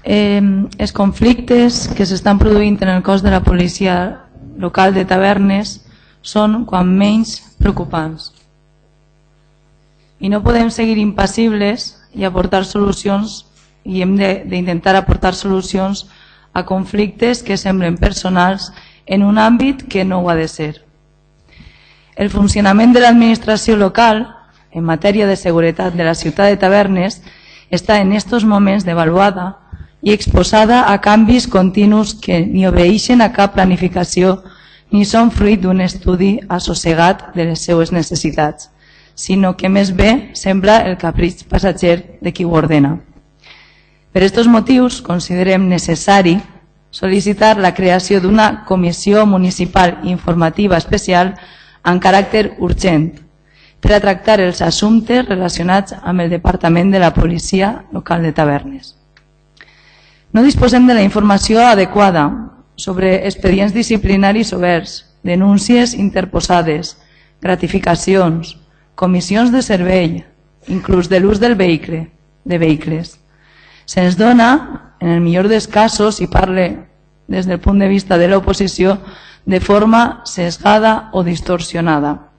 els conflictes que s'estan produint en el cos de la policia local de Tavernes són quan menys preocupants. I no podem seguir impassibles i aportar solucions, i hem d'intentar aportar solucions a conflictes que semblen personals en un àmbit que no ho ha de ser. El funcionament de l'administració local en matèria de seguretat de la ciutat de Tavernes està en estos moments devaluada i exposada a canvis continus que ni obeeixen a cap planificació ni són fruit d'un estudi assossegat de les seues necessitats, sinó que més bé sembla el capritx passatger de qui ho ordena. Per aquests motius considerem necessari sol·licitar la creació d'una comissió municipal informativa especial amb caràcter urgent per a tractar els assumptes relacionats amb el Departament de la Policia Local de Tavernes. No disposem de la informació adequada sobre expedients disciplinaris oberts, denúncies interposades, gratificacions, comissions de servei, inclús de l'ús de vehicles. Se'ns dona, en el millor dels casos, i parle des del punt de vista de l'oposició, de forma sesgada o distorsionada.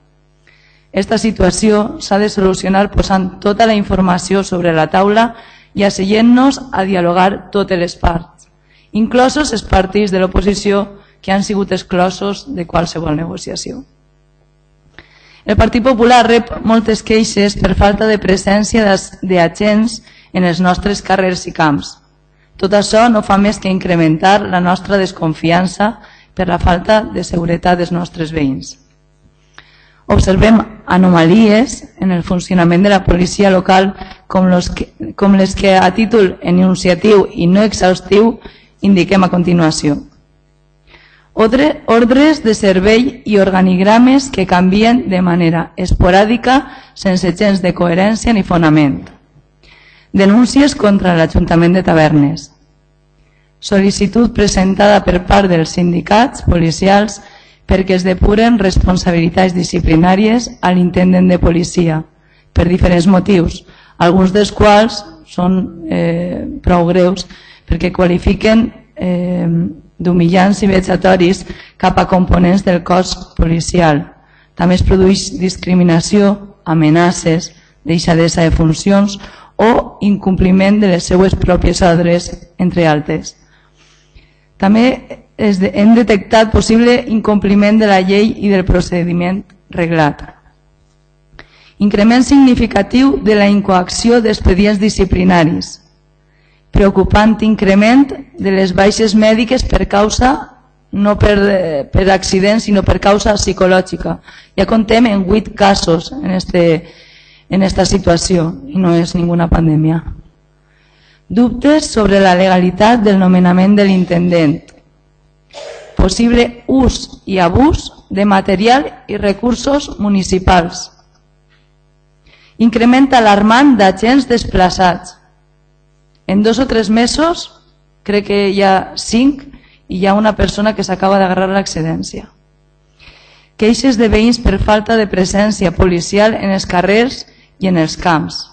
Esta situació s'ha de solucionar posant tota la informació sobre la taula i asseient-nos a dialogar totes les parts, inclosos els partits de l'oposició que han sigut exclosos de qualsevol negociació. El Partit Popular rep moltes queixes per falta de presència d'agents en els nostres carrers i camps. Tot això no fa més que incrementar la nostra desconfiança per la falta de seguretat dels nostres veïns. Observem anomalies en el funcionament de la policia local com les que a títol enunciatiu i no exhaustiu indiquem a continuació. Ordres de servei i organigrames que canvien de manera esporàdica sense gens de coherència ni fonament. Denúncies contra l'Ajuntament de Tavernes. Sol·licitud presentada per part dels sindicats policials perquè es depuren responsabilitats disciplinàries a l'intendent de policia per diferents motius, alguns dels quals són prou greus perquè qualifiquen d'humillants i vexatoris cap a components del cos policial. També es produeix discriminació, amenaces, deixadesa de funcions o incompliment de les seues pròpies ordres, entre altres. També hem detectat possible incompliment de la llei i del procediment reglat. Increment significatiu de la incoacció d'expedients disciplinaris. Preocupant increment de les baixes mèdiques per causa, no per accident, sinó per causa psicològica. Ja contem en 8 casos en esta situació i no és ninguna pandèmia. Dubtes sobre la legalitat del nomenament de l'intendent. Possible ús i abús de material i recursos municipals. Increment alarmant d'agents desplaçats. En 2 o 3 mesos, crec que hi ha 5 i hi ha una persona que s'acaba d'agarrar l'excedència. Queixes de veïns per falta de presència policial en els carrers i en els camps.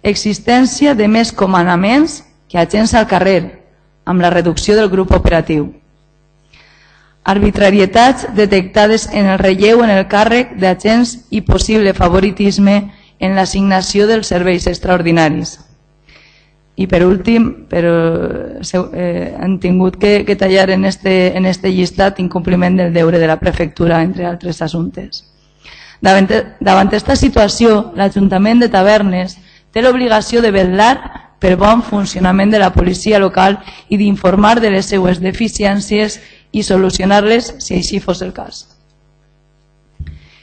Existència de més comandaments que agents al carrer, amb la reducció del grup operatiu. Arbitrarietats detectades en el relleu en el càrrec d'agents i possible favoritisme en l'assignació dels serveis extraordinaris. I per últim, han tingut que tallar en este llistat incompliment del deure de la prefectura, entre altres assumptes. Davant aquesta situació, l'Ajuntament de Tavernes té l'obligació de vetllar per bon funcionament de la policia local i d'informar de les seues deficiències i solucionar-les si així fos el cas.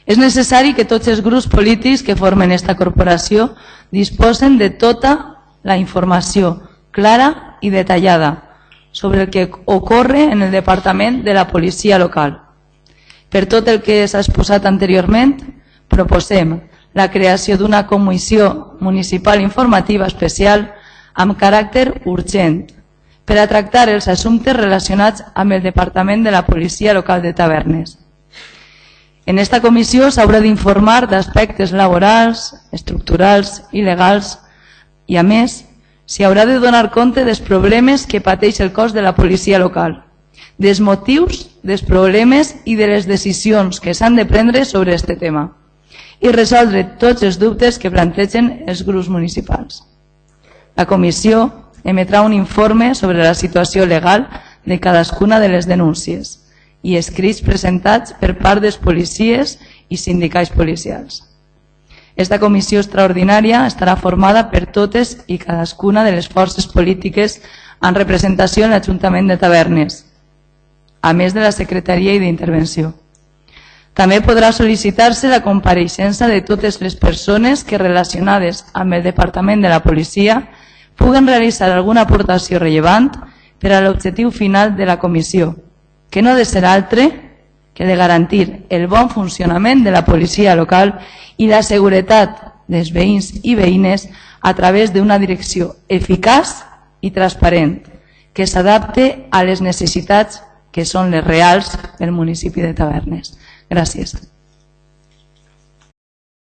És necessari que tots els grups polítics que formen esta corporació disposen de tota la informació clara i detallada sobre el que ocorre en el Departament de la Policia Local. Per tot el que s'ha exposat anteriorment, proposem la creació d'una comissió municipal informativa especial amb caràcter urgent per a tractar els assumptes relacionats amb el Departament de la Policia Local de Tavernes. En esta comissió s'haurà d'informar d'aspectes laborals, estructurals i legals i, a més, s'hi haurà de donar compte dels problemes que pateix el cos de la policia local, dels motius, dels problemes i de les decisions que s'han de prendre sobre aquest tema i resoldre tots els dubtes que plantegen els grups municipals. La comissió emetrà un informe sobre la situació legal de cadascuna de les denúncies i escrits presentats per part dels policies i sindicats policials. Esta comissió extraordinària estarà formada per totes i cadascuna de les forces polítiques en representació en l'Ajuntament de Tavernes, a més de la Secretaria i d'Intervenció. També podrà sol·licitar-se la compareixença de totes les persones que, relacionades amb el Departament de la Policia, puguen realitzar alguna aportació rellevant per a l'objectiu final de la comissió, que no ha de ser altre que de garantir el bon funcionament de la policia local i la seguretat dels veïns i veïnes a través d'una direcció eficaç i transparent que s'adapte a les necessitats que són les reals del municipi de Tavernes. Gràcies.